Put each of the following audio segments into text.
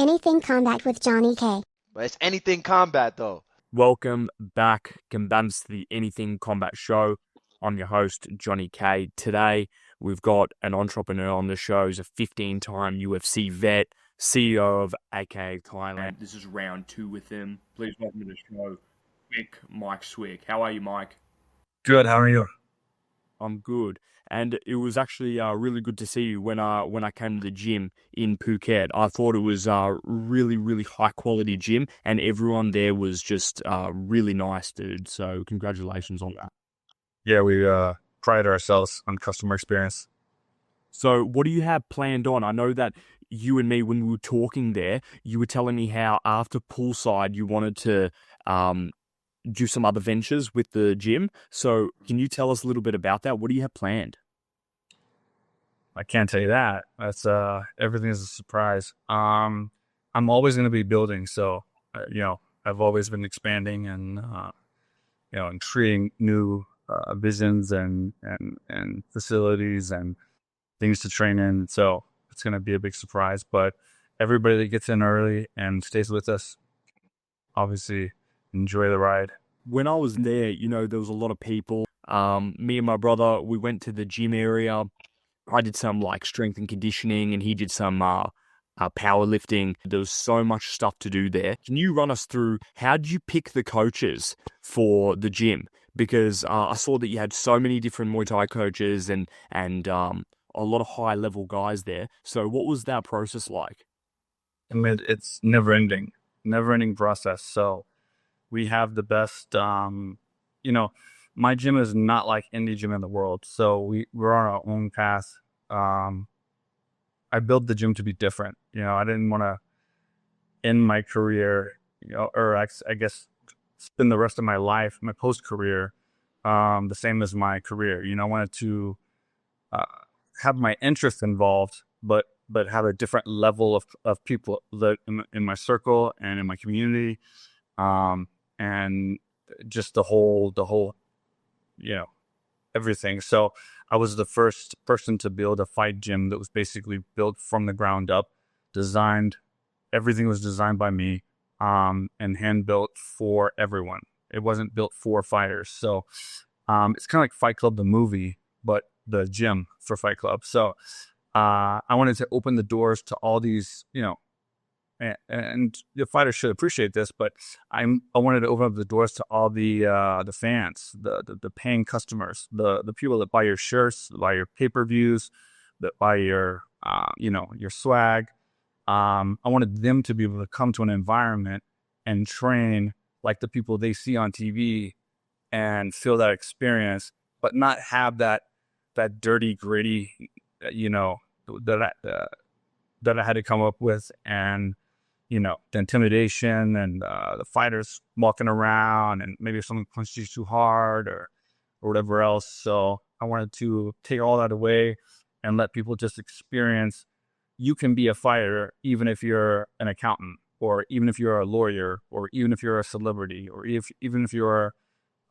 Anything Combat with Johnny K. But it's anything combat, though. Welcome back, combats, to the Anything Combat Show. I'm your host, Johnny K. Today, we've got an entrepreneur on the show. He's a 15-time UFC vet, CEO of AKA Thailand. This is round 2 with him. Please welcome to the show, Mike Swick. How are you, Mike? Good. How are you? I'm good. And it was actually really good to see you when I came to the gym in Phuket. I thought it was a really, really high-quality gym, and everyone there was just really nice, dude. So congratulations on that. Yeah, we pride ourselves on customer experience. So what do you have planned on? I know that you and me, when we were talking there, you were telling me how after poolside you wanted to do some other ventures with the gym. So can you tell us a little bit about that? What do you have planned? I can't tell you that. That's everything is a surprise. I'm always going to be building. So, I've always been expanding and, and creating new visions and facilities and things to train in. So it's going to be a big surprise, but everybody that gets in early and stays with us, obviously enjoy the ride. When I was there, there was a lot of people. Me and my brother, we went to the gym area. I did some strength and conditioning, and he did some powerlifting. There was so much stuff to do there. Can you run us through how did you pick the coaches for the gym? Because I saw that you had so many different Muay Thai coaches and a lot of high level guys there. So what was that process like? I mean, it's never ending process. So we have the best, my gym is not like any gym in the world. So we're on our own path. I built the gym to be different. I didn't want to end my career, or I guess spend the rest of my life, my post-career, the same as my career. I wanted to have my interest involved, but have a different level of people that in my circle and in my community, and just the whole, everything. So I was the first person to build a fight gym that was basically built from the ground up, everything was designed by me, and hand built for everyone. It wasn't built for fighters. So it's kind of like Fight Club, the movie, but the gym for Fight Club. So I wanted to open the doors to all these, and the fighters should appreciate this, but I wanted to open up the doors to all the fans, the paying customers, the people that buy your shirts, that buy your pay-per-views, that buy your your swag. I wanted them to be able to come to an environment and train like the people they see on TV and feel that experience, but not have that dirty, gritty, that I had to come up with, and the intimidation and the fighters walking around, and maybe if someone punched you too hard or whatever else. So I wanted to take all that away and let people just experience you can be a fighter even if you're an accountant, or even if you're a lawyer, or even if you're a celebrity, or even if you're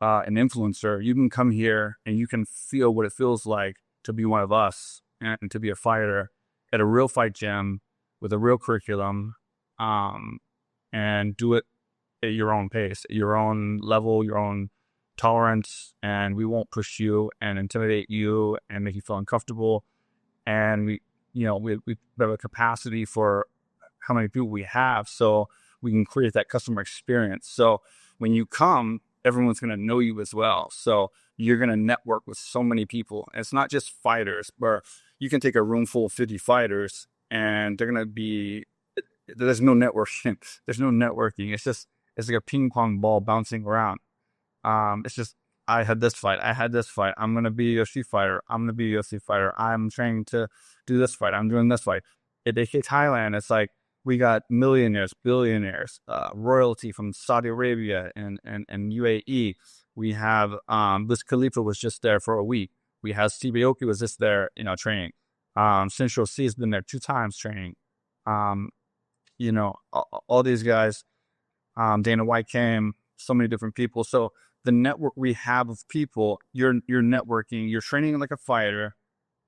an influencer. You can come here and you can feel what it feels like to be one of us and to be a fighter at a real fight gym with a real curriculum, and do it at your own pace, at your own level, your own tolerance, and we won't push you and intimidate you and make you feel uncomfortable. And we have a capacity for how many people we have, so we can create that customer experience. So when you come, everyone's going to know you as well. So you're going to network with so many people. And it's not just fighters, where you can take a room full of 50 fighters and they're going to be, there's no networking. There's no networking. It's like a ping pong ball bouncing around. It's just, I had this fight. I'm going to be a UFC fighter. I'm training to do this fight. I'm doing this fight. At AKA Thailand, it's like, we got millionaires, billionaires, royalty from Saudi Arabia and UAE. We have Wiz Khalifa was just there for a week. We have Steve Aoki was just there, training. Central C has been there 2 times training. All these guys, Dana White came, so many different people. So the network we have of people, you're networking, you're training like a fighter,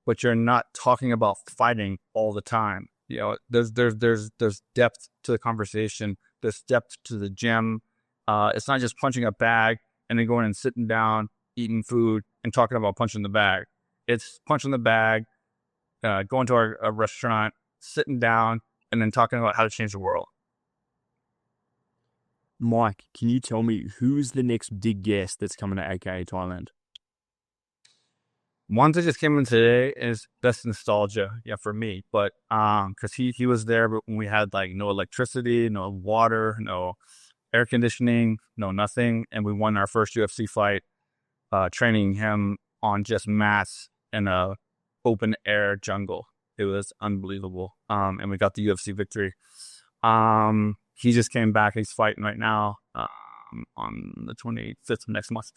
but you're not talking about fighting all the time. You know, there's depth to the conversation. There's depth to the gym. It's not just punching a bag and then going and sitting down, eating food, and talking about punching the bag. It's punching the bag, going to a restaurant, sitting down, and then talking about how to change the world. Mike, can you tell me who's the next big guest that's coming to AKA Thailand? One that just came in today is best nostalgia, for me. But because he was there, but when we had like no electricity, no water, no air conditioning, no nothing, and we won our first UFC fight, training him on just mats in a open air jungle. It was unbelievable. And we got the UFC victory. He just came back. He's fighting right now on the 25th of next month.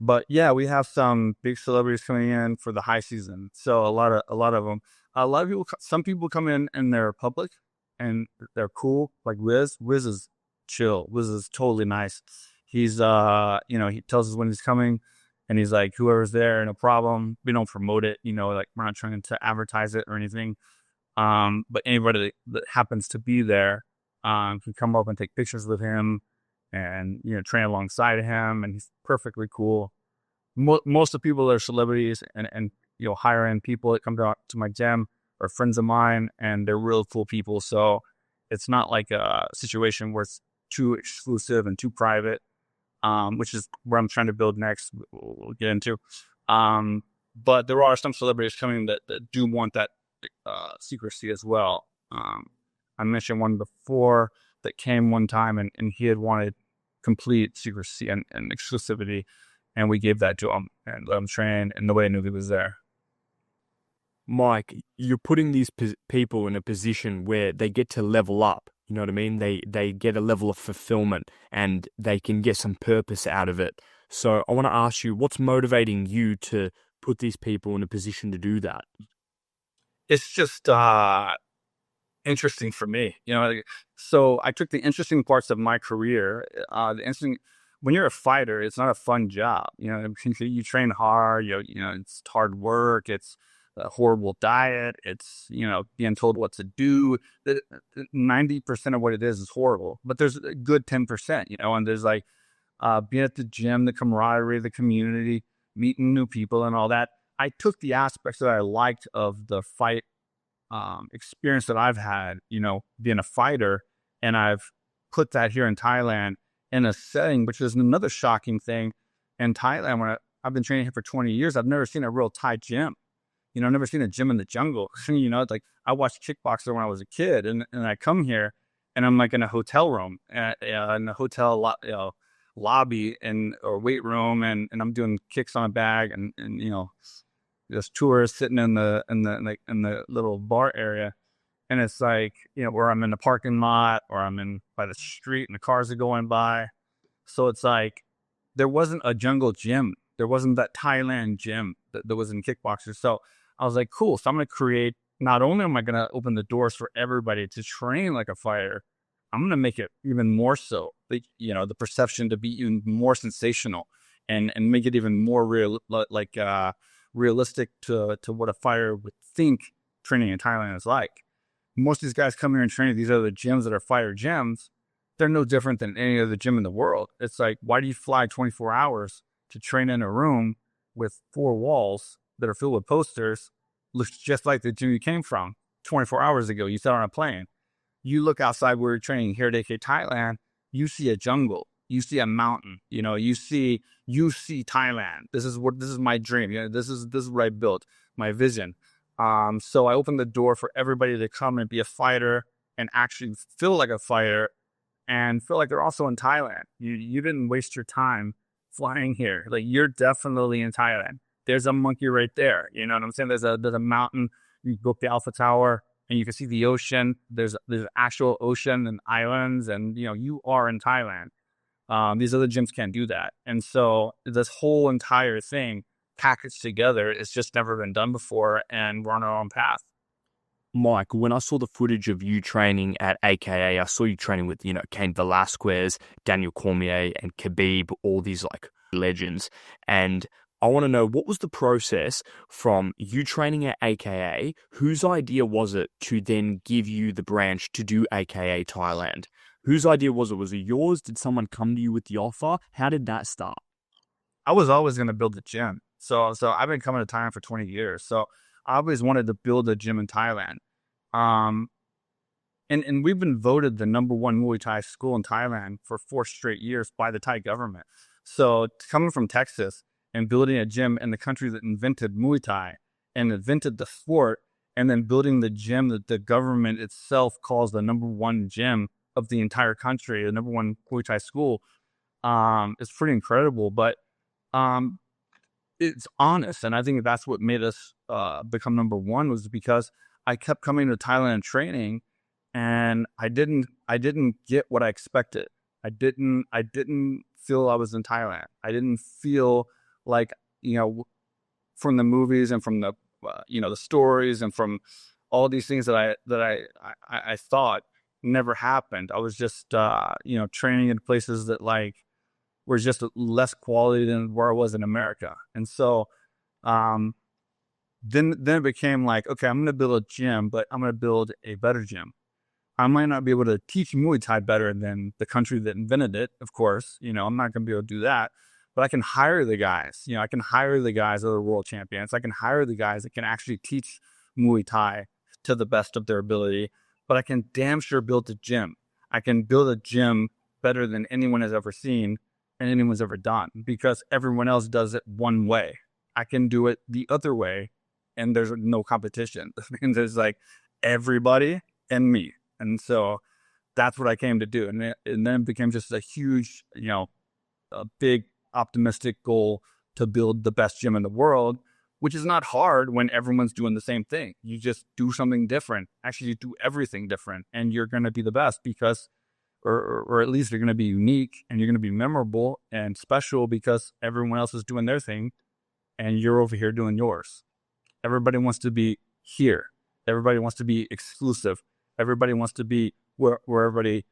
But yeah, we have some big celebrities coming in for the high season. So a lot of them. A lot of people. Some people come in and they're public and they're cool. Like Wiz. Wiz is chill. Wiz is totally nice. He's he tells us when he's coming, and he's like, whoever's there, no problem. We don't promote it. Like we're not trying to advertise it or anything. But anybody that happens to be there can come up and take pictures with him and, train alongside him. And he's perfectly cool. Most of the people that are celebrities and higher end people that come to my gym are friends of mine, and they're real cool people. So it's not like a situation where it's too exclusive and too private, which is where I'm trying to build next. We'll get into. But there are some celebrities coming that do want that secrecy as well. I mentioned one before that came one time and he had wanted complete secrecy and exclusivity, and we gave that to him and let him train, and nobody knew he was there. Mike, you're putting these people in a position where they get to level up. You know what I mean? They get a level of fulfillment and they can get some purpose out of it. So I want to ask you, what's motivating you to put these people in a position to do that? It's just interesting for me, so I took the interesting parts of my career. When you're a fighter, it's not a fun job. You train hard, it's hard work. It's a horrible diet. It's, being told what to do. 90% of what it is horrible, but there's a good 10%, and there's like, being at the gym, the camaraderie, the community, meeting new people and all that. I took the aspects that I liked of the fight experience that I've had, being a fighter, and I've put that here in Thailand in a setting, which is another shocking thing. In Thailand, when I've been training here for 20 years, I've never seen a real Thai gym. I've never seen a gym in the jungle. Like I watched kickboxer when I was a kid, and I come here and I'm like in a hotel room, in a hotel lobby or weight room, and I'm doing kicks on a bag, and there's tourists sitting in the little bar area, and it's like, where I'm in the parking lot or I'm in by the street and the cars are going by. So it's like there wasn't a jungle gym. There wasn't that Thailand gym that was in kickboxers. So I was like, cool. So I'm going to create. Not only am I going to open the doors for everybody to train like a fighter, I'm going to make it even more so. The perception to be even more sensational and make it even more real, realistic to what a fighter would think training in Thailand is like. Most of these guys come here and train at these other gyms that are fighter gyms. They're no different than any other gym in the world. It's like, why do you fly 24 hours to train in a room with 4 walls that are filled with posters? Looks just like the gym you came from 24 hours ago. You sat on a plane. You look outside where you're training here at AKA Thailand, you see a jungle. You see a mountain, you see Thailand. This is my dream. This is what I built, my vision. So I opened the door for everybody to come and be a fighter and actually feel like a fighter and feel like they're also in Thailand. You didn't waste your time flying here. Like, you're definitely in Thailand. There's a monkey right there. You know what I'm saying? There's a mountain. You go up the Alpha Tower and you can see the ocean. There's actual ocean and islands, and you are in Thailand. These other gyms can't do that. And so this whole entire thing packaged together, it's just never been done before, and we're on our own path. Mike, when I saw the footage of you training at AKA, I saw you training with, Cain Velasquez, Daniel Cormier, and Khabib, all these like legends. And I want to know, what was the process from you training at AKA? Whose idea was it to then give you the branch to do AKA Thailand? Whose idea was it? Was it yours? Did someone come to you with the offer? How did that start? I was always going to build a gym. So I've been coming to Thailand for 20 years. So I always wanted to build a gym in Thailand. And we've been voted the #1 Muay Thai school in Thailand for 4 straight years by the Thai government. So coming from Texas and building a gym in the country that invented Muay Thai and invented the sport, and then building the gym that the government itself calls the #1 gym of the entire country, the #1 Muay Thai school, is pretty incredible. But it's honest, and I think that's what made us become #1, was because I kept coming to Thailand and training, and I didn't get what I expected. I didn't feel I was in Thailand. I didn't feel like, from the movies and from the the stories and from all these things that I thought never happened. I was just training in places that were just less quality than where I was in America. And so then it became like, okay, I'm going to build a gym, but I'm going to build a better gym. I might not be able to teach Muay Thai better than the country that invented it, of course. I'm not going to be able to do that. But I can hire the guys. I can hire the guys that are world champions. I can hire the guys that can actually teach Muay Thai to the best of their ability. But I can damn sure build a gym. I can build a gym better than anyone has ever seen and anyone's ever done, because everyone else does it one way. I can do it the other way, and there's no competition. And there's everybody and me. And so that's what I came to do. And then it became just a huge, a big optimistic goal to build the best gym in the world, which is not hard when everyone's doing the same thing. You just do something different. Actually, you do everything different, and you're going to be the best because, or at least you're going to be unique, and you're going to be memorable and special because everyone else is doing their thing and you're over here doing yours. Everybody wants to be here. Everybody wants to be exclusive. Everybody wants to be where everybody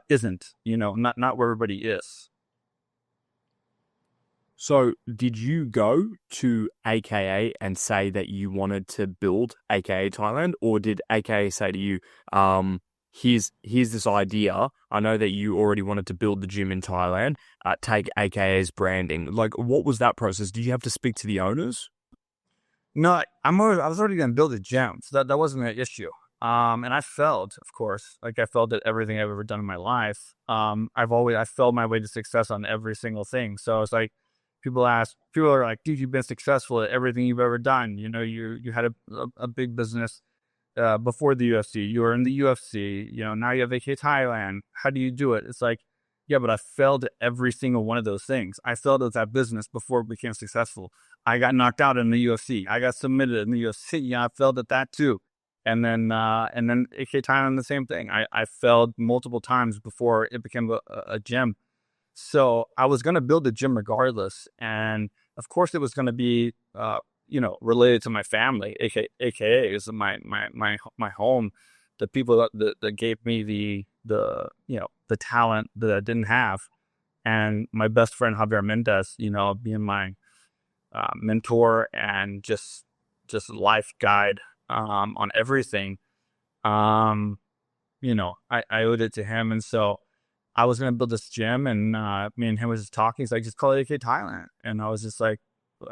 isn't, not where everybody is. So did you go to AKA and say that you wanted to build AKA Thailand, or did AKA say to you, here's this idea. I know that you already wanted to build the gym in Thailand, take AKA's branding. What was that process? Did you have to speak to the owners? No, I was already going to build a gym. So that wasn't an issue. And I failed, of course. I failed at everything I've ever done in my life. I failed my way to success on every single thing. So it's people are like, dude, you've been successful at everything you've ever done. You had a big business before the UFC. You were in the UFC. Now you have AKA Thailand. How do you do it? It's yeah, but I failed at every single one of those things. I failed at that business before it became successful. I got knocked out in the UFC. I got submitted in the UFC. Yeah, I failed at that too. And then AKA Thailand, the same thing. I failed multiple times before it became a gym. So I was going to build a gym regardless. And of course it was going to be, related to my family, AKA is my home, the people that gave me the talent that I didn't have. And my best friend, Javier Mendez, being my mentor and just life guide on everything. I owed it to him. And so I was going to build this gym, and me and him was just talking. He's like, just call it AKA Thailand. And I was just like,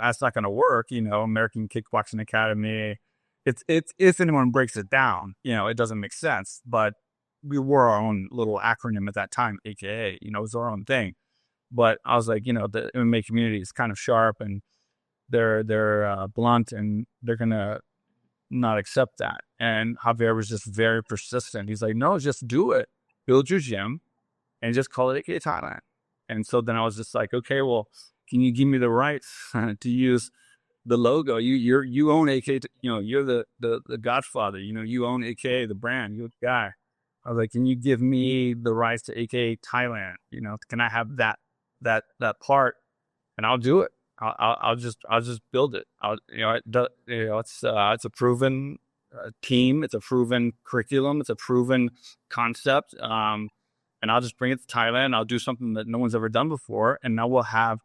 that's not going to work. American Kickboxing Academy. It's if anyone breaks it down, it doesn't make sense. But we were our own little acronym at that time, AKA, it was our own thing. But I was like, the MMA community is kind of sharp, and they're blunt, and they're going to not accept that. And Javier was just very persistent. He's like, no, just do it. Build your gym and just call it AKA Thailand. And so then I was just like, okay, well, can you give me the rights to use the logo? You own AKA, you're the godfather, you own AKA, the brand, you're the guy. I was like, can you give me the rights to AKA Thailand? Can I have that part? And I'll do it. I'll just build it. It's a proven team. It's a proven curriculum. It's a proven concept. And I'll just bring it to Thailand. I'll do something that no one's ever done before. And now we'll have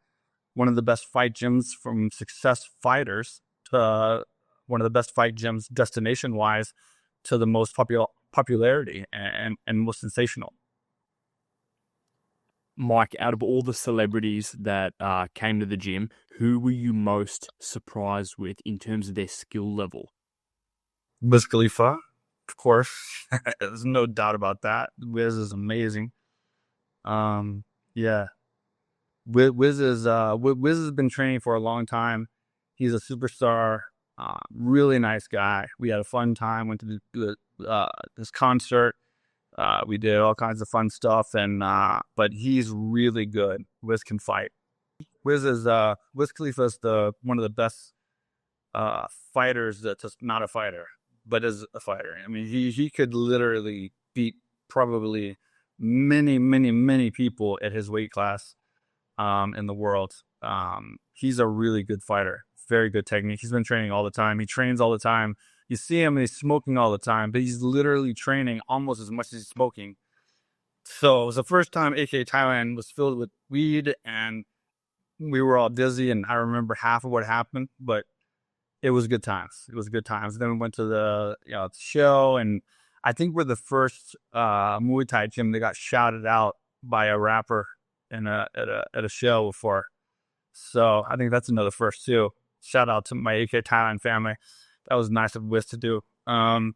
one of the best fight gyms from success fighters to one of the best fight gyms destination wise to the most popularity and most sensational. Mike, out of all the celebrities that came to the gym, who were you most surprised with in terms of their skill level? Wiz Khalifa, of course. There's no doubt about that. Wiz is amazing. Yeah. Wiz has been training for a long time. He's a superstar, really nice guy. We had a fun time, went to this concert. We did all kinds of fun stuff, and but he's really good. Wiz can fight. Wiz Khalifa is one of the best fighters that's just not a fighter, but is a fighter. I mean, he could literally beat probably many people at his weight class in the world. He's a really good fighter, very good technique. He's been training all the time. He trains all the time. You see him and he's smoking all the time, but he's literally training almost as much as he's smoking. So it was the first time AKA Thailand was filled with weed and we were all dizzy, and I remember half of what happened, but it was good times. It was good times. Then we went to the show, and I think we're the first Muay Thai gym that got shouted out by a rapper at a show before. So I think that's another first too. Shout out to my AKA Thailand family. That was nice of Wiz to do. But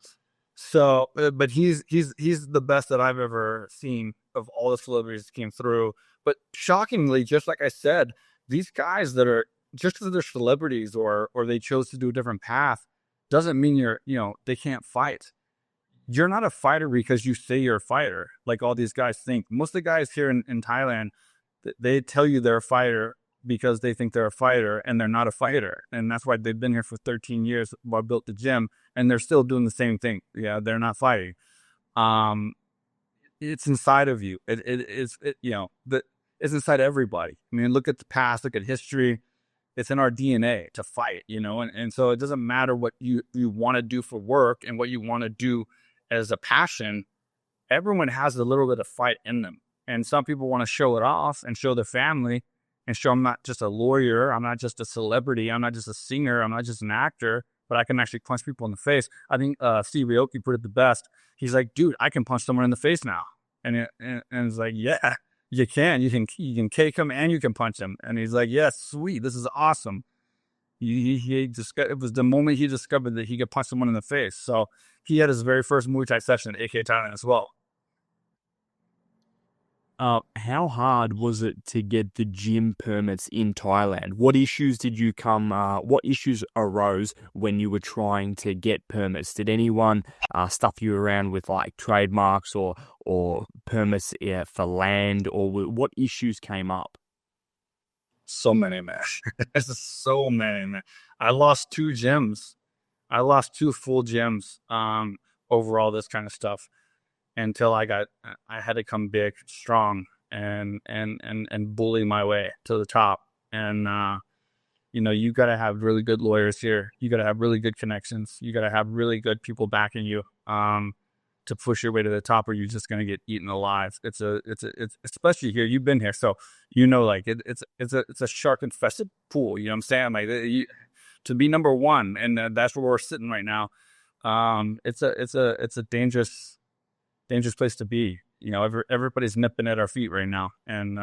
he's the best that I've ever seen of all the celebrities that came through. But shockingly, just like I said, these guys that are just because they're celebrities or they chose to do a different path doesn't mean they can't fight. You're not a fighter because you say you're a fighter, like all these guys think. Most of the guys here in Thailand, they tell you they're a fighter because they think they're a fighter, and they're not a fighter. And that's why they've been here for 13 years while I built the gym, and they're still doing the same thing. Yeah, they're not fighting. It's inside of you. It's inside everybody. I mean, look at the past, look at history. It's in our DNA to fight, and so it doesn't matter what you want to do for work and what you want to do as a passion. Everyone has a little bit of fight in them. And some people want to show it off and show their family and show I'm not just a lawyer, I'm not just a celebrity, I'm not just a singer, I'm not just an actor, but I can actually punch people in the face. I think Steve Aoki put it the best. He's like, dude, I can punch someone in the face now. And it's like, yeah, you can kick him and you can punch him. And he's like, yeah, sweet, this is awesome. It was the moment he discovered that he could punch someone in the face. So he had his very first Muay Thai session at AKA Thailand as well. How hard was it to get the gym permits in Thailand? What issues what issues arose when you were trying to get permits? Did anyone stuff you around with like trademarks or permits for land, or what issues came up? So many, man. So many, man. I lost 2 gyms. I lost 2 full gyms over all this kind of stuff until I had to come big, strong, and bully my way to the top. And you got to have really good lawyers here. You got to have really good connections. You got to have really good people backing you to push your way to the top, or you're just gonna get eaten alive. It's especially here. You've been here, so like it's a shark infested pool. You know what I'm saying? Like to be number one, and that's where we're sitting right now. It's a dangerous place to be. Everybody's nipping at our feet right now, and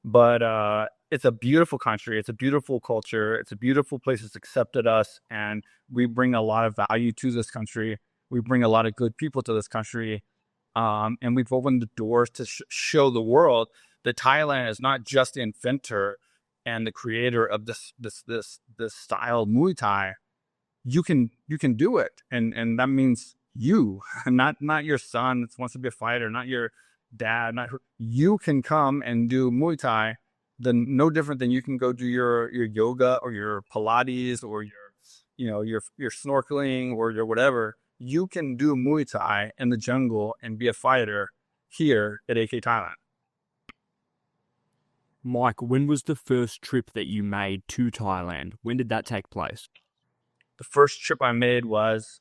but it's a beautiful country. It's a beautiful culture. It's a beautiful place that's accepted us, and we bring a lot of value to this country. We bring a lot of good people to this country, and we've opened the doors to show the world that Thailand is not just the inventor and the creator of this style of Muay Thai. You can do it, and that means you, not your son that wants to be a fighter, not your dad, you can come and do Muay Thai. Then no different than you can go do your yoga or your Pilates or your snorkeling or your whatever. You can do Muay Thai in the jungle and be a fighter here at AKA Thailand. Mike, when was the first trip that you made to Thailand? When did that take place? The first trip I made was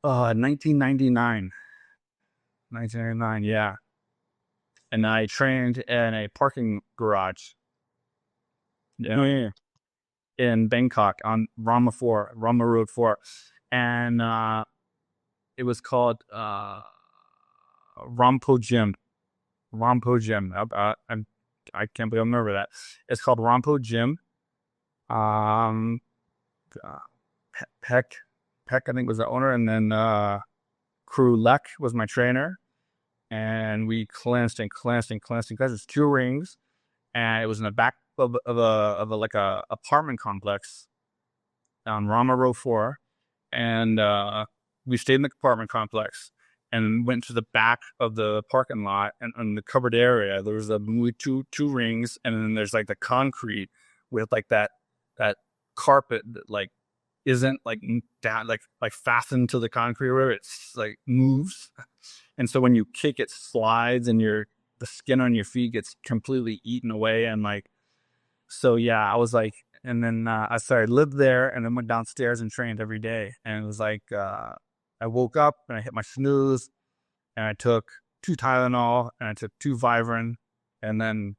1999. 1999, yeah. And I trained in a parking garage Oh, yeah. in Bangkok on Rama Road 4. And it was called Rampo Gym. Rampo Gym. I can't believe I remember that. It's called Rampo Gym. Peck, I think, was the owner, and then Crew Lek was my trainer. And we cleansed. It's 2 rings, and it was in the back of a apartment complex on Rama Road 4, and we stayed in the apartment complex and went to the back of the parking lot, and on the covered area there was two rings, and then there's like the concrete with like that carpet that like isn't like down like fastened to the concrete where it's like moves, and so when you kick it slides and the skin on your feet gets completely eaten away, and like, so yeah, I was like, and then I lived there and then went downstairs and trained every day, and it was like I woke up and I hit my snooze, and I took 2 Tylenol and I took 2 Vivarin, and then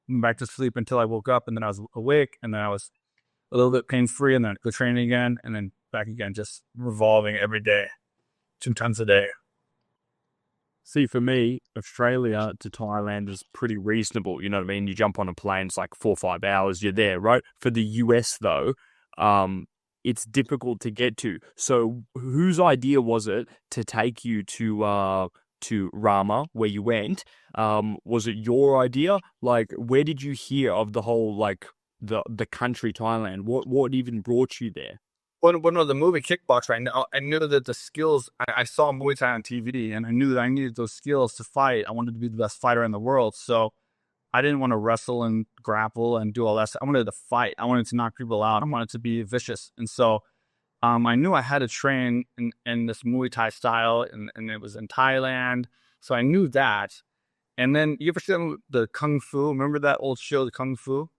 went back to sleep until I woke up, and then I was awake, and then I was a little bit pain free, and then go training again, and then back again, just revolving every day, 2 times a day. See, for me, Australia to Thailand is pretty reasonable. You know what I mean? You jump on a plane, it's like 4 or 5 hours, you're there, right? For the US, though, it's difficult to get to. So whose idea was it to take you to Rama, where you went? Was it your idea? Like, where did you hear of the whole, like, the country Thailand? What even brought you there? When the movie Kickboxer, I knew that the skills, I saw Muay Thai on TV, and I knew that I needed those skills to fight. I wanted to be the best fighter in the world, so I didn't want to wrestle and grapple and do all that stuff. I wanted to fight. I wanted to knock people out. I wanted to be vicious. And so I knew I had to train in this Muay Thai style, and it was in Thailand. So I knew that. And then, you ever see the Kung Fu? Remember that old show, the Kung Fu?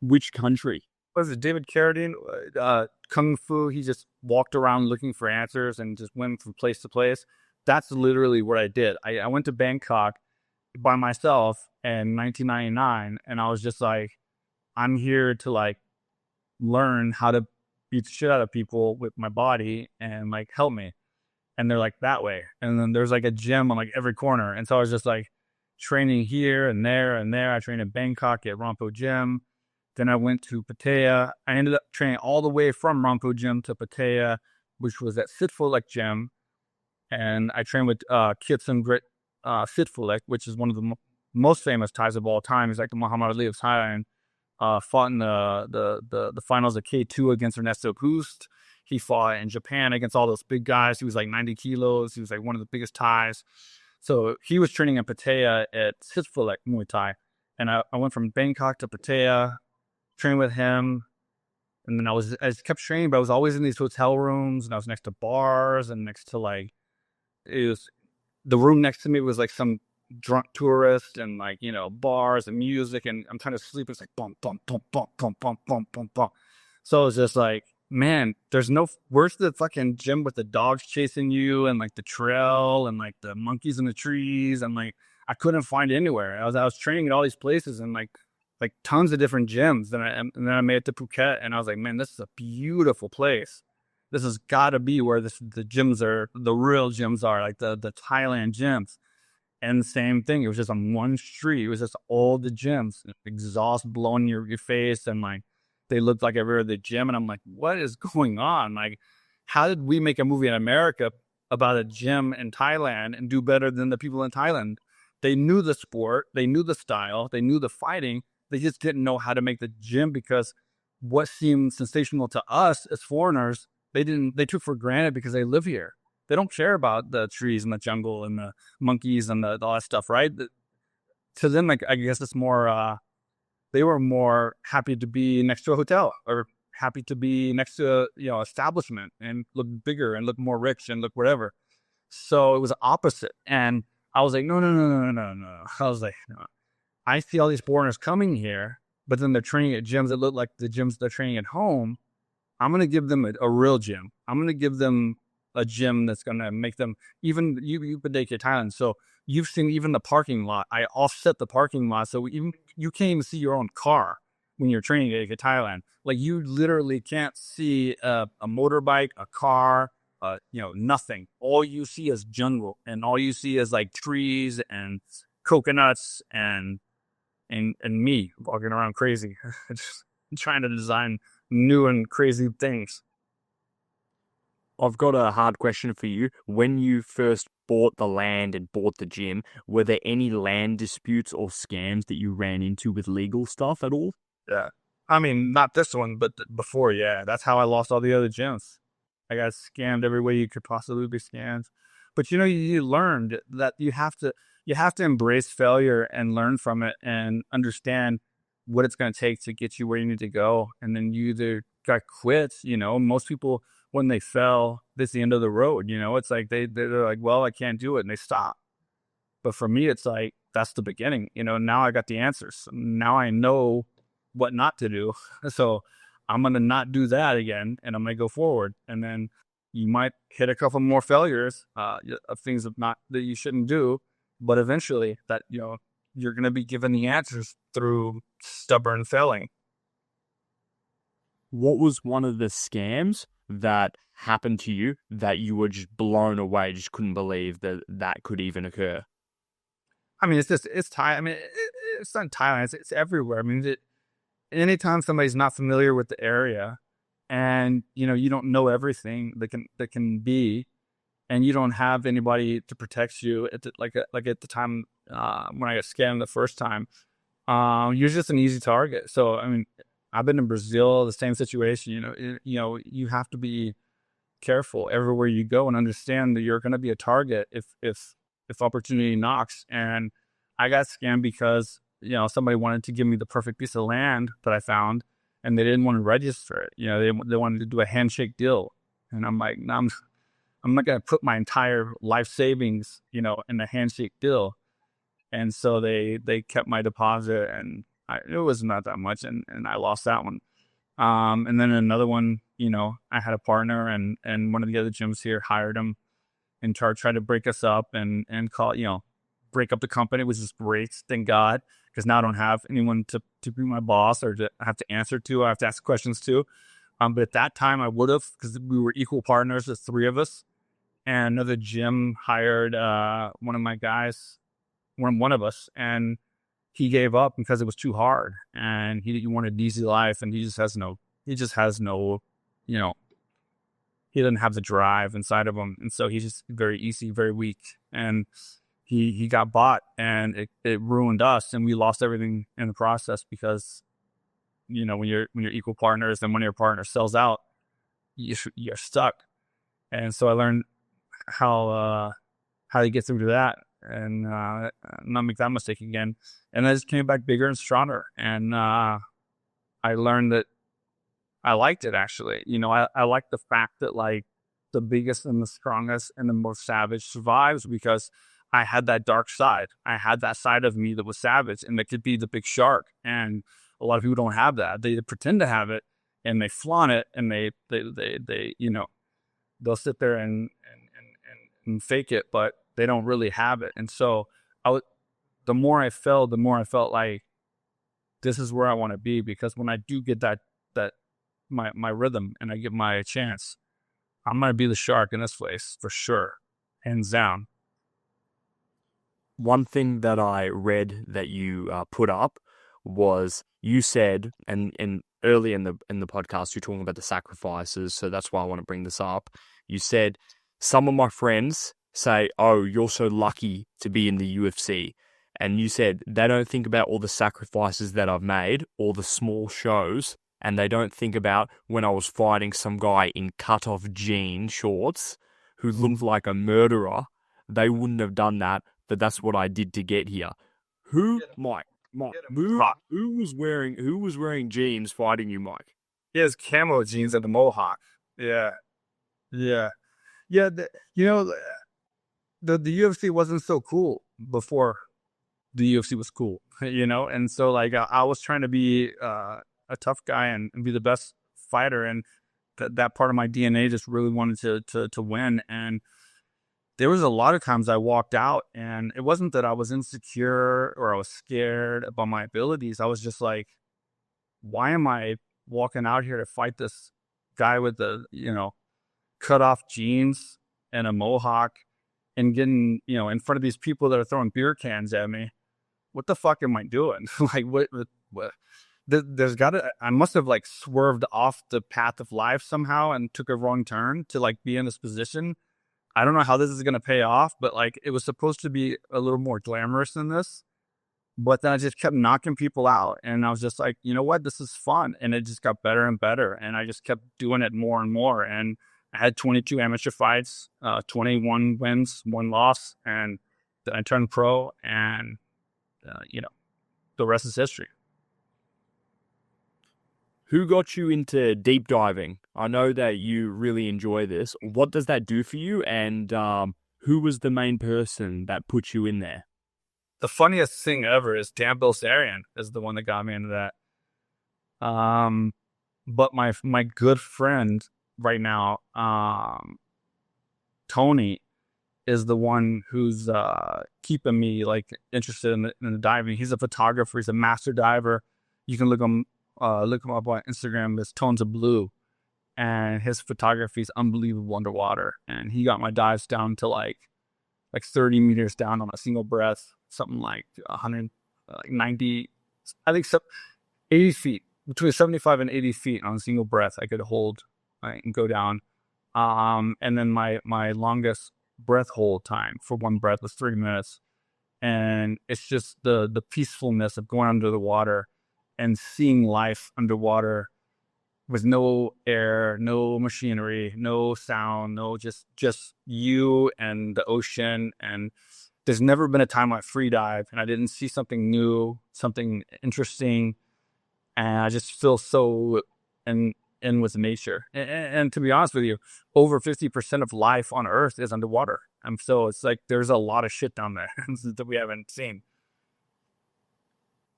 Which country? Was it David Carradine? Kung Fu, he just walked around looking for answers and just went from place to place. That's literally what I did. I went to Bangkok by myself in 1999, and I was just like, I'm here to like learn how to beat the shit out of people with my body and like help me. And they're like, that way. And then there's like a gym on like every corner. And so I was just like training here and there and there. I trained in Bangkok at Rampo Gym. Then I went to Pattaya. I ended up training all the way from Rampo Gym to Pattaya, which was at Sitfolek Gym. And I trained with Kitson Grit Sitfolek, which is one of the most famous Thais of all time. He's like the Muhammad Ali of Thailand. Fought in the finals of K2 against Ernesto Pust. He fought in Japan against all those big guys. He was like 90 kilos. He was like one of the biggest Thais. So he was training in Pattaya at Sitfolek Muay Thai. And I went from Bangkok to Pattaya, trained with him. And then I just kept training, but I was always in these hotel rooms, and I was next to bars and next to like, the room next to me was like some drunk tourist and like, you know, bars and music, and I'm trying to sleep. It's like bump, bump, bump, bump, bump, bump, bump, bump, bump. So it was just like, man, where's the fucking gym with the dogs chasing you and like the trail and like the monkeys in the trees, and like I couldn't find it anywhere. I was training at all these places and like tons of different gyms. And then I made it to Phuket, and I was like, man, this is a beautiful place. This has got to be where the gyms are, the real gyms are, like the Thailand gyms. And the same thing, it was just on one street. It was just all the gyms, exhaust blowing your face, and like they looked like every other gym. And I'm like, what is going on? Like, how did we make a movie in America about a gym in Thailand and do better than the people in Thailand? They knew the sport, they knew the style, they knew the fighting. They just didn't know how to make the gym, because what seemed sensational to us as foreigners, they took for granted because they live here. They don't care about the trees and the jungle and the monkeys and all that stuff, right? To them, like, I guess it's more, they were more happy to be next to a hotel or happy to be next to a, establishment and look bigger and look more rich and look whatever. So it was opposite. And I was like, no. I was like, no. I see all these foreigners coming here, but then they're training at gyms that look like the gyms they're training at home. I'm going to give them a real gym. I'm going to give them a gym that's going to make them, even you've been to AKA Thailand, so you've seen even the parking lot. I offset the parking lot, so even you can't even see your own car. when you're training at AKA Thailand. Like, you literally can't see a motorbike, a car, nothing. All you see is jungle, and all you see is like trees and coconuts and me walking around crazy, just trying to design new and crazy things. I've got a hard question for you. When you first bought the land and bought the gym, were there any land disputes or scams that you ran into with legal stuff at all? Yeah. I mean, not this one, but before, yeah. That's how I lost all the other gyms. I got scammed every way you could possibly be scammed. But you learned that you have to embrace failure and learn from it and understand what it's going to take to get you where you need to go. And then you either got quit. Most people, when they fell, that's the end of the road. It's like they're like, well, I can't do it, and they stop. But for me, it's like, that's the beginning. Now I got the answers. Now I know what not to do. So I'm going to not do that again, and I'm going to go forward. And then you might hit a couple more failures of things that you shouldn't do. But eventually that, you're going to be given the answers through stubborn failing. What was one of the scams that happened to you that you were just blown away, just couldn't believe that could even occur? I mean, it's Thai. I mean, it's not Thailand. It's everywhere. I mean, anytime somebody's not familiar with the area, and you don't know everything that can be, and you don't have anybody to protect you at the time when I got scammed the first time, you're just an easy target. So I mean, I've been in Brazil, the same situation. You have to be careful everywhere you go and understand that you're going to be a target if opportunity knocks. And I got scammed because somebody wanted to give me the perfect piece of land that I found, and they didn't want to register it. They wanted to do a handshake deal, and I'm like, no, I'm not going to put my entire life savings, in a handshake deal. And so they kept my deposit, and it was not that much, and I lost that one. And then another one, I had a partner, and one of the other gyms here hired him and tried to break us up and call, break up the company, which is great, thank God, because now I don't have anyone to be my boss or to have to answer to. I have to ask questions to. But at that time, I would have, because we were equal partners, the three of us. And another gym hired one of my guys, one of us, and he gave up because it was too hard, and he wanted an easy life, and he just has no, he doesn't have the drive inside of him, and so he's just very easy, very weak, and he got bought, and it ruined us, and we lost everything in the process because, when you're equal partners, and when your partner sells out, you're stuck. And so I learned how to get through to that and not make that mistake again. And I just came back bigger and stronger. And I learned that I liked it, actually. I like the fact that, like, the biggest and the strongest and the most savage survives, because I had that dark side. I had that side of me that was savage and that could be the big shark. And a lot of people don't have that. They pretend to have it, and they flaunt it, and they they'll sit there and fake it, but they don't really have it. And so the more I felt like this is where I want to be, because when I do get that my rhythm and I get my chance, I'm going to be the shark in this place for sure, hands down. One thing that I read that you put up was, you said, and early in the podcast, you're talking about the sacrifices, so that's why I want to bring this up. You said, some of my friends say, oh, you're so lucky to be in the UFC. And you said they don't think about all the sacrifices that I've made, all the small shows, and they don't think about when I was fighting some guy in cut-off jean shorts who looked like a murderer. They wouldn't have done that, but that's what I did to get here. Who was wearing jeans fighting you, Mike? He has camo jeans and the mohawk. Yeah. The UFC wasn't so cool before the UFC was cool, and so, like, I was trying to be a tough guy and be the best fighter, and that part of my DNA just really wanted to win. And there was a lot of times I walked out, and it wasn't that I was insecure or I was scared about my abilities. I was just like, why am I walking out here to fight this guy with the, cut off jeans and a mohawk and getting, in front of these people that are throwing beer cans at me? What the fuck am I doing? Like, what? I must have like swerved off the path of life somehow and took a wrong turn to like be in this position. I don't know how this is going to pay off, but like it was supposed to be a little more glamorous than this. But then I just kept knocking people out. And I was just like, you know what? This is fun. And it just got better and better. And I just kept doing it more and more. And I had 22 amateur fights, 21 wins, 1 loss. And then I turned pro and, the rest is history. Who got you into deep diving? I know that you really enjoy this. What does that do for you? And who was the main person that put you in there? The funniest thing ever is Dan Bilzerian is the one that got me into that. But my good friend right now, Tony, is the one who's keeping me like interested in the diving. He's a photographer. He's a master diver. You can look him up on Instagram. It's Tones of Blue, and his photography is unbelievable underwater. And he got my dives down to like 30 meters down on a single breath, something like 190, I think 80 feet, between 75 and 80 feet on a single breath I could hold and go down. And then my longest breath hold time for one breath was 3 minutes. And it's just the peacefulness of going under the water and seeing life underwater with no air, no machinery, no sound, no just you and the ocean. And there's never been a time I free dive and I didn't see something new, something interesting, and I just feel so in with nature. And to be honest with you, over 50% of life on Earth is underwater, and so it's like there's a lot of shit down there that we haven't seen.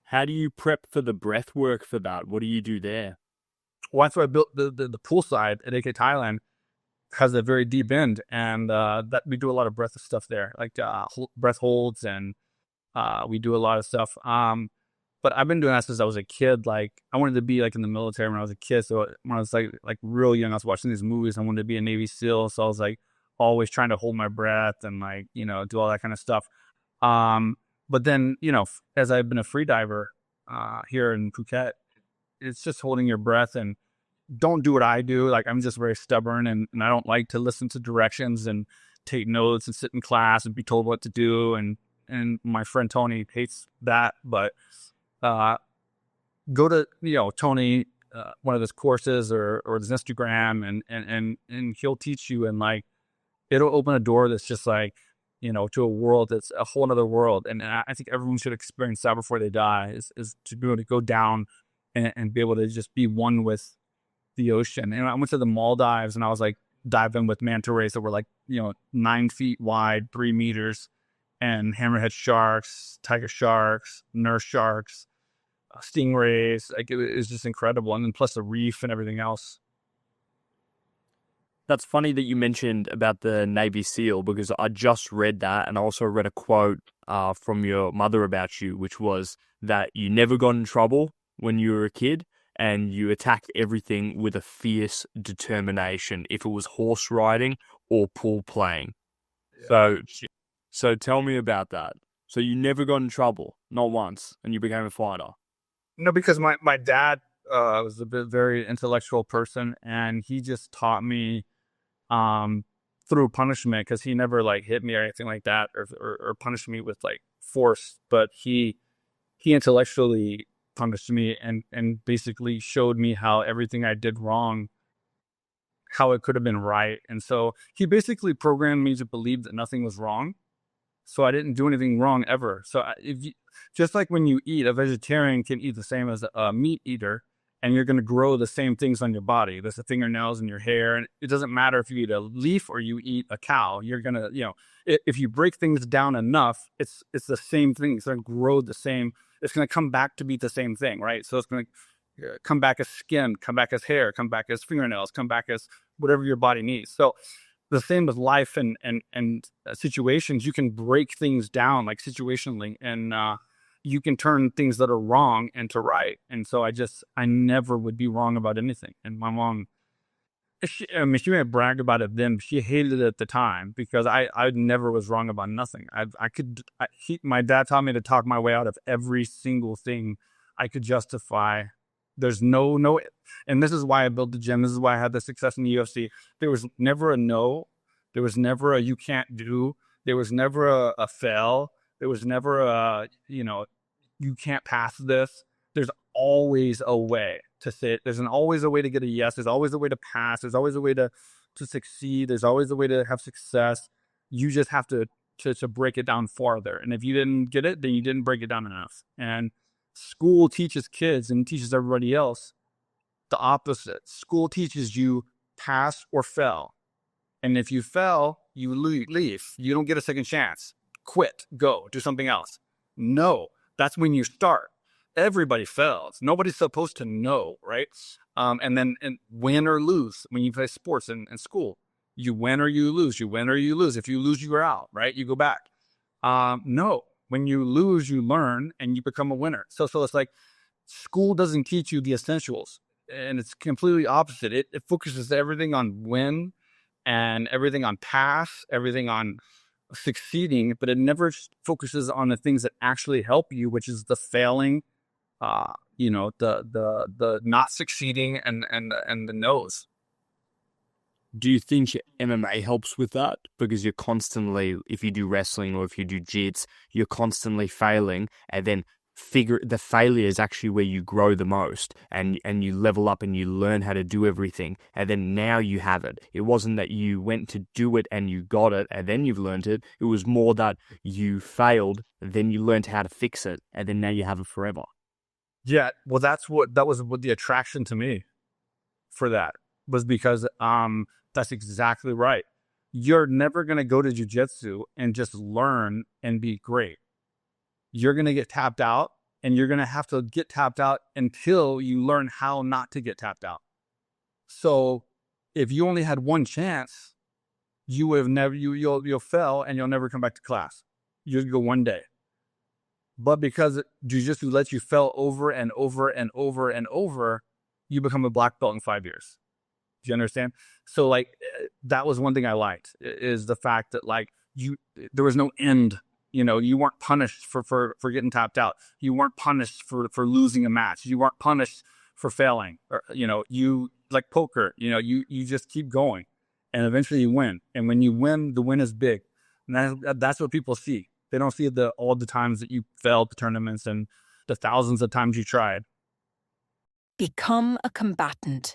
How do you prep for the breath work for that? What do you do there? Well, that's why I built the poolside at AKA Thailand. Has a very deep end, and that we do a lot of breath stuff there, like breath holds, and we do a lot of stuff. But I've been doing that since I was a kid. Like I wanted to be like in the military when I was a kid. So when I was like real young, I was watching these movies. I wanted to be a Navy SEAL. So I was like always trying to hold my breath and like, do all that kind of stuff. But then, as I've been a free diver here in Phuket, it's just holding your breath and don't do what I do. Like I'm just very stubborn and I don't like to listen to directions and take notes and sit in class and be told what to do. And my friend Tony hates that, but go to, Tony, one of his courses or his Instagram and he'll teach you, and like, it'll open a door that's just like, to a world that's a whole other world. And I think everyone should experience that before they die is to be able to go down and be able to just be one with the ocean. And I went to the Maldives and I was like diving with manta rays that were like, 9 feet wide, 3 meters, and hammerhead sharks, tiger sharks, nurse sharks, stingrays. Like it was just incredible. And then plus the reef and everything else. That's funny that you mentioned about the Navy SEAL, because I just read that, and I also read a quote from your mother about you, which was that you never got in trouble when you were a kid, and you attacked everything with a fierce determination, if it was horse riding or pool playing. Yeah. So tell me about that. So you never got in trouble, not once, and you became a fighter. No, because my dad was a very intellectual person, and he just taught me through punishment, because he never like hit me or anything like that, or punished me with like force, but he intellectually punished me and basically showed me how everything I did wrong, how it could have been right. And so he basically programmed me to believe that nothing was wrong. So I didn't do anything wrong ever. So just like when you eat, a vegetarian can eat the same as a meat eater, and you're going to grow the same things on your body. There's the fingernails and your hair. And it doesn't matter if you eat a leaf or you eat a cow. You're going to, if you break things down enough, it's the same thing. It's going to grow the same. It's going to come back to be the same thing, right? So it's going to come back as skin, come back as hair, come back as fingernails, come back as whatever your body needs. So the same with life and situations. You can break things down like situationally. And you can turn things that are wrong into right. And so I never would be wrong about anything. And my mom, she may have bragged about it then, but she hated it at the time because I never was wrong about nothing. My dad taught me to talk my way out of every single thing I could justify. There's no, and this is why I built the gym. This is why I had the success in the UFC. There was never a no. There was never a you can't do. There was never a fail. There was never a, you can't pass this. There's always a way to say it. There's always a way to get a yes. There's always a way to pass. There's always a way to succeed. There's always a way to have success. You just have to break it down farther. And if you didn't get it, then you didn't break it down enough. And school teaches kids and teaches everybody else the opposite. School teaches you pass or fail. And if you fail, you leave. You don't get a second chance. Quit. Go. Do something else. No. That's when you start. Everybody fails. Nobody's supposed to know, right? And win or lose when you play sports in school. You win or you lose. You win or you lose. If you lose, you're out, right? You go back. No. When you lose, you learn and you become a winner. So it's like school doesn't teach you the essentials. And it's completely opposite. It focuses everything on win and everything on pass, everything on succeeding, but it never focuses on the things that actually help you, which is the failing, the not succeeding and the no's. Do you think your MMA helps with that? Because you're constantly, if you do wrestling or if you do jits, you're constantly failing, and then the failure is actually where you grow the most, and you level up and you learn how to do everything, and then now you have it. It wasn't that you went to do it and you got it and then you've learned it. It was more that you failed, then you learned how to fix it, and then now you have it forever. Yeah, well, that was what the attraction to me for that was, because that's exactly right. You're never going to go to jiu-jitsu and just learn and be great. You're going to get tapped out, and you're going to have to get tapped out until you learn how not to get tapped out. So if you only had one chance, you'll fail and you'll never come back to class. You'll go one day. But because jiu-jitsu lets you fail over and over and over and over, you become a black belt in 5 years. Do you understand? So like, that was one thing I liked, is the fact that like there was no end. You weren't punished for getting tapped out. You weren't punished for losing a match. You weren't punished for failing. Or, you like poker, you just keep going, and eventually you win. And when you win, the win is big. And that's what people see. They don't see all the times that you failed the tournaments and the thousands of times you tried. Become a combatant.